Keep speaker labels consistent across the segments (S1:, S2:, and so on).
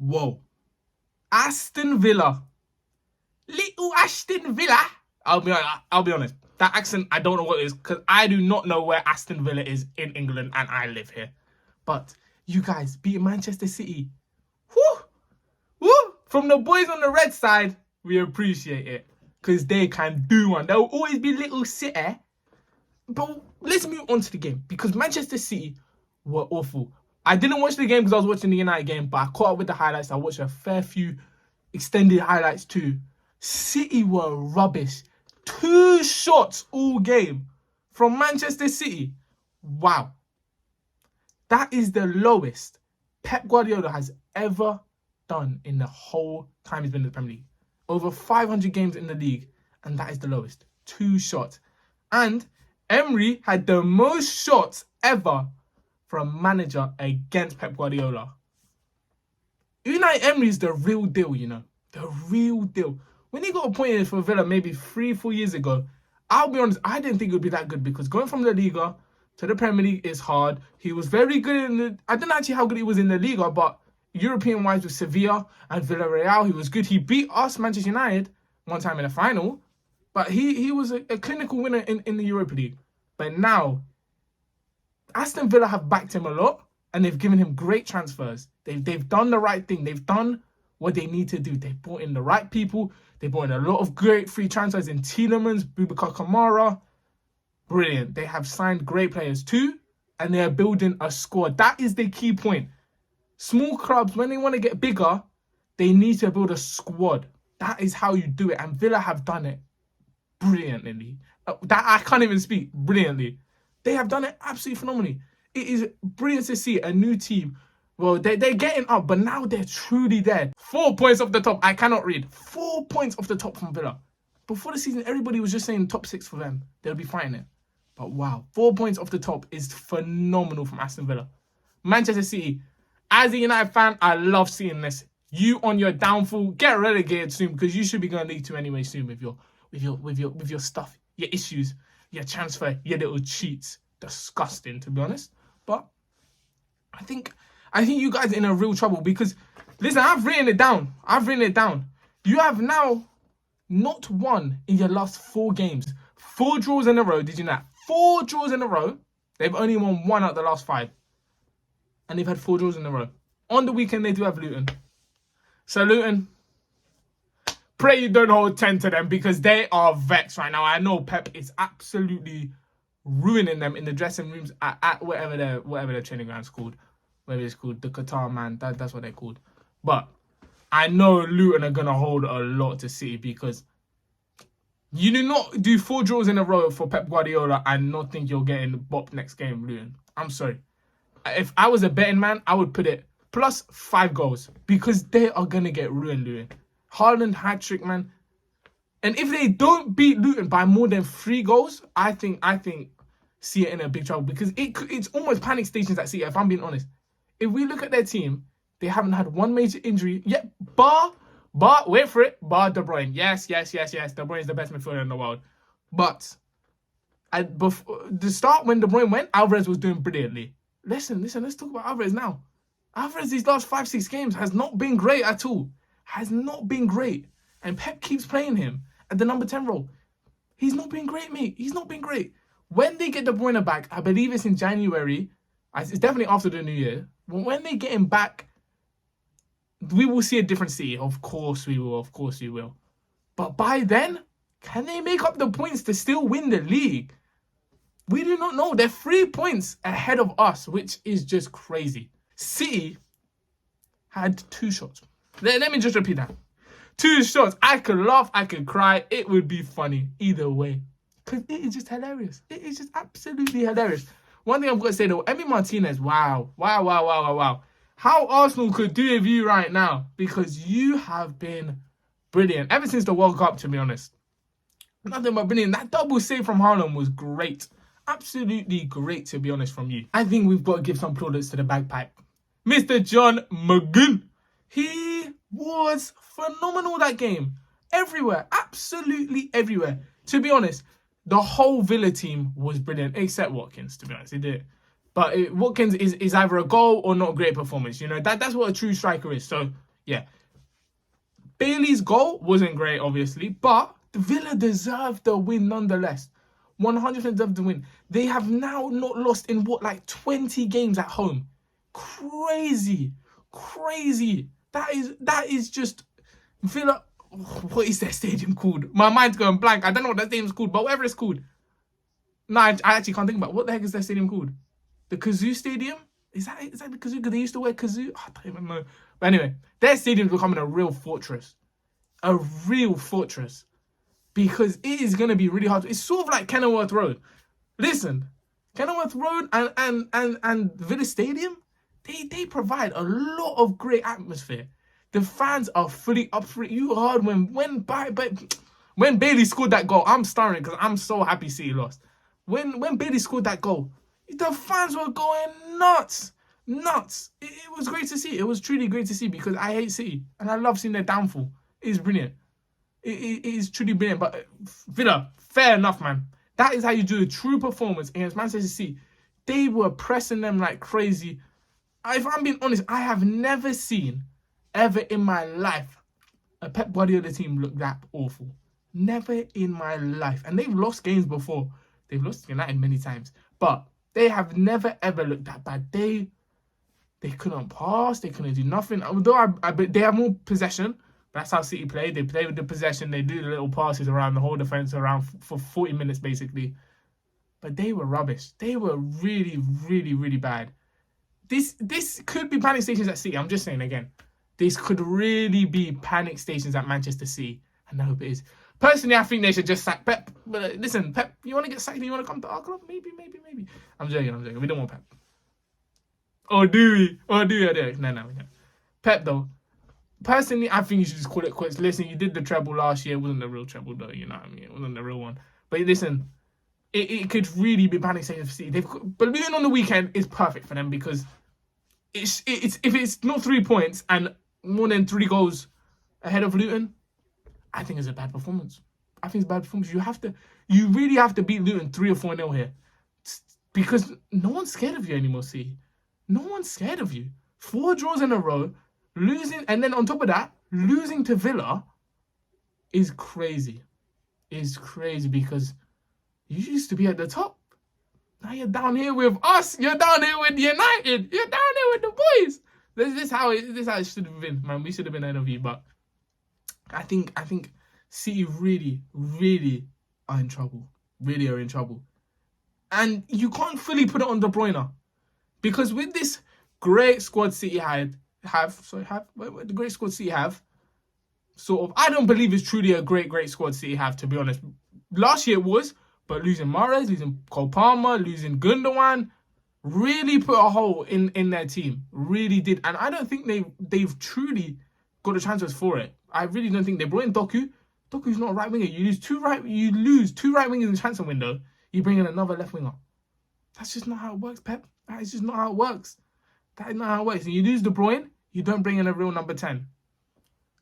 S1: Whoa. Aston Villa. Little Aston Villa. I'll be honest. That accent, I don't know what it is because I do not know where Aston Villa is in England and I live here. But you guys beat Manchester City. Woo! Woo! From the boys on the red side, we appreciate it because they can do one. There will always be little City. But let's move on to the game because Manchester City were awful. I didn't watch the game because I was watching the United game, but I caught up with the highlights. I watched a fair few extended highlights too. City were rubbish. 2 shots all game from Manchester City. Wow. That is the lowest Pep Guardiola has ever done in the whole time he's been in the Premier League. Over 500 games in the league, and that is the lowest. 2 shots. And Emery had the most shots ever for a manager against Pep Guardiola. Unai Emery is the real deal, you know. The real deal. When he got appointed for Villa maybe 3-4 years ago, I'll be honest, I didn't think it would be that good because going from La Liga to the Premier League is hard. He was very good in the... I don't know actually how good he was in La Liga, but European-wise with Sevilla and Villarreal, he was good. He beat us, Manchester United, one time in the final, but he was a clinical winner in the Europa League. But now, Aston Villa have backed him a lot and they've given him great transfers. They've done the right thing. They've done what they need to do. They brought in the right people. They brought in a lot of great free transfers in Tielemans, Boubacar Kamara. Brilliant. They have signed great players too, and they are building a squad. That is the key point. Small clubs, when they want to get bigger, they need to build a squad. That is how you do it, and Villa have done it brilliantly. That I can't even speak. Brilliantly. They have done it absolutely phenomenally. It is brilliant to see a new team. Well, they're getting up, but now they're truly there. 4 points off the top. I cannot read. 4 points off the top from Villa. Before the season, everybody was just saying top 6 for them. They'll be fighting it. But wow, 4 points off the top is phenomenal from Aston Villa. Manchester City, as a United fan, I love seeing this. You on your downfall, get relegated soon because you should be going to League 2 anyway soon with your stuff, your issues, your transfer, your little cheats. Disgusting, to be honest. But I think you guys are in a real trouble because, listen, I've written it down. You have now not won in your last 4 games. 4 draws in a row. Did you know that? 4 draws in a row. They've only won 1 out of the last 5. And they've had 4 draws in a row. On the weekend, they do have Luton. So, Luton, pray you don't hold 10 to them because they are vexed right now. I know Pep is absolutely ruining them in the dressing rooms at whatever their training ground's called. Whether it's called the Qatar, man. That's what they're called. But I know Luton are going to hold a lot to City because you do not do 4 draws in a row for Pep Guardiola and not think you're getting bopped next game, Luton. I'm sorry. If I was a betting man, I would put it plus 5 goals because they are going to get ruined, Luton. Haaland hat-trick, man. And if they don't beat Luton by more than 3 goals, I think City are in a big trouble because it's almost panic stations at City, if I'm being honest. If we look at their team, they haven't had one major injury yet, bar, wait for it, bar De Bruyne. Yes. De Bruyne is the best midfielder in the world. But before the start, when De Bruyne went, Alvarez was doing brilliantly. Listen, let's talk about Alvarez now. Alvarez, these last 5-6 games, has not been great at all. Has not been great. And Pep keeps playing him at the number 10 role. He's not been great, mate. He's not been great. When they get De Bruyne back, I believe it's in January. It's definitely after the new year. When they get him back, we will see a different City. Of course we will. But by then, can they make up the points to still win the league? We do not know. They're 3 points ahead of us, which is just crazy. City had 2 shots. Let me just repeat that. 2 shots. I could laugh. I could cry. It would be funny either way. Because it is just hilarious. It is just absolutely hilarious. One thing I've got to say though, Emi Martinez, wow. How Arsenal could do with you right now because you have been brilliant ever since the World Cup, to be honest. Nothing but brilliant. That double save from Haaland was great. Absolutely great, to be honest, from you. I think we've got to give some plaudits to the bagpipe. Mr. John McGinn. He was phenomenal that game. Everywhere. Absolutely everywhere. To be honest, the whole Villa team was brilliant, except Watkins, to be honest. He did. But Watkins is either a goal or not a great performance. You know, that's what a true striker is. So Yeah. Bailey's goal wasn't great, obviously, but Villa deserved the win nonetheless. 100% deserved the win. They have now not lost in 20 games at home. Crazy. That is just Villa. What is their stadium called? My mind's going blank. I don't know what that stadium's called, but whatever it's called. No, I actually can't think about it. What the heck is their stadium called? The Kazoo Stadium? Is that the Kazoo? Because they used to wear Kazoo. I don't even know. But anyway, their stadium's becoming a real fortress. A real fortress. Because it is going to be really hard. It's sort of like Kenilworth Road. Listen, Kenilworth Road and Villa Stadium, they provide a lot of great atmosphere. The fans are fully up for it. You heard when Bailey scored that goal. I'm starring because I'm so happy City lost. When Bailey scored that goal, the fans were going nuts. It was great to see. It was truly great to see because I hate City and I love seeing their downfall. It is brilliant. It is truly brilliant. But Villa, fair enough, man. That is how you do a true performance against Manchester City. They were pressing them like crazy. If I'm being honest, I have never seen ever in my life a Pep Guardiola team look that awful. Never in my life. And they've lost games before. They've lost United many times. But they have never ever looked that bad. They couldn't pass. They couldn't do nothing. Although they have more possession. That's how City play. They play with the possession. They do the little passes around the whole defence around for 40 minutes basically. But they were rubbish. They were really bad. This could be panic stations at City. I'm just saying again. This could really be panic stations at Manchester City. And I hope it is. Personally, I think they should just sack Pep. But listen, Pep, you want to get sacked and you want to come to our club? Maybe. I'm joking. We don't want Pep. Or do we? No, we don't. Pep, though. Personally, I think you should just call it quits. Listen, you did the treble last year. It wasn't the real treble, though. You know what I mean? It wasn't the real one. But listen, it could really be panic stations for City. But losing on the weekend is perfect for them because it's if it's not 3 points and more than 3 goals ahead of Luton, I think it's a bad performance. I think it's a bad performance. You really have to beat Luton 3 or 4-0 here. Because no one's scared of you anymore, see? No one's scared of you. 4 draws in a row, losing, and then on top of that, losing to Villa is crazy. Is crazy because you used to be at the top. Now you're down here with us. You're down here with United. You're down here with the boys. This is how it should have been, man. We should have been ahead of you, but I think City really are in trouble. Really are in trouble. And you can't fully put it on De Bruyne. Because with this great squad City the great squad City have, sort of, I don't believe it's truly a great squad City have, to be honest. Last year it was, but losing Mahrez, losing Cole Palmer, losing Gundogan, really put a hole in their team. Really did. And I don't think they've truly got the transfers for it. I really don't think they brought in Doku. Doku's not a right winger. You lose two right wingers in the transfer window. You bring in another left winger. That's just not how it works, Pep. That is just not how it works. That is not how it works. And you lose De Bruyne, you don't bring in a real number 10.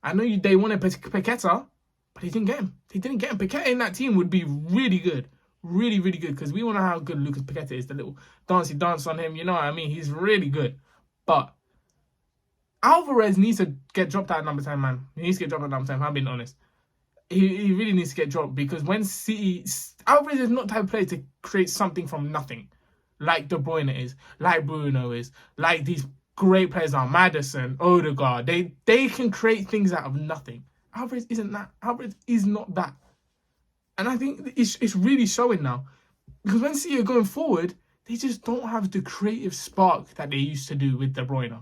S1: I know they wanted Paqueta, but they didn't get him. Paqueta in that team would be really good. Really good. Because we all know how good Lucas Paqueta is. The little dancey dance on him. You know what I mean? He's really good. But Alvarez needs to get dropped out at number 10, man. He needs to get dropped out at number 10, I'm being honest. He really needs to get dropped because when City... Alvarez is not the type of player to create something from nothing. Like De Bruyne is. Like Bruno is. Like these great players are. Maddison, Odegaard. They can create things out of nothing. Alvarez isn't that. Alvarez is not that. And I think it's really showing now. Because when City are going forward, they just don't have the creative spark that they used to do with De Bruyne.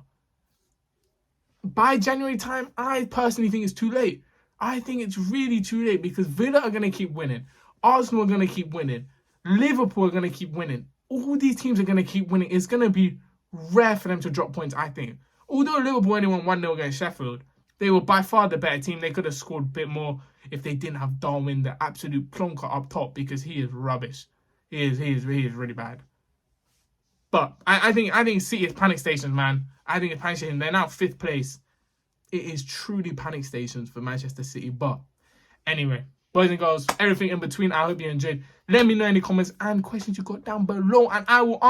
S1: By January time, I personally think it's too late. I think it's really too late because Villa are going to keep winning. Arsenal are going to keep winning. Liverpool are going to keep winning. All these teams are going to keep winning. It's going to be rare for them to drop points, I think. Although Liverpool only won 1-0 against Sheffield, they were by far the better team. They could have scored a bit more if they didn't have Darwin, the absolute plonker up top, because he is rubbish. He is really bad. But I think City is panic stations, man. I think it's panic stations. They're now 5th place. It is truly panic stations for Manchester City. But anyway, boys and girls, everything in between, I hope you enjoyed. Let me know any comments and questions you got down below, and I will answer.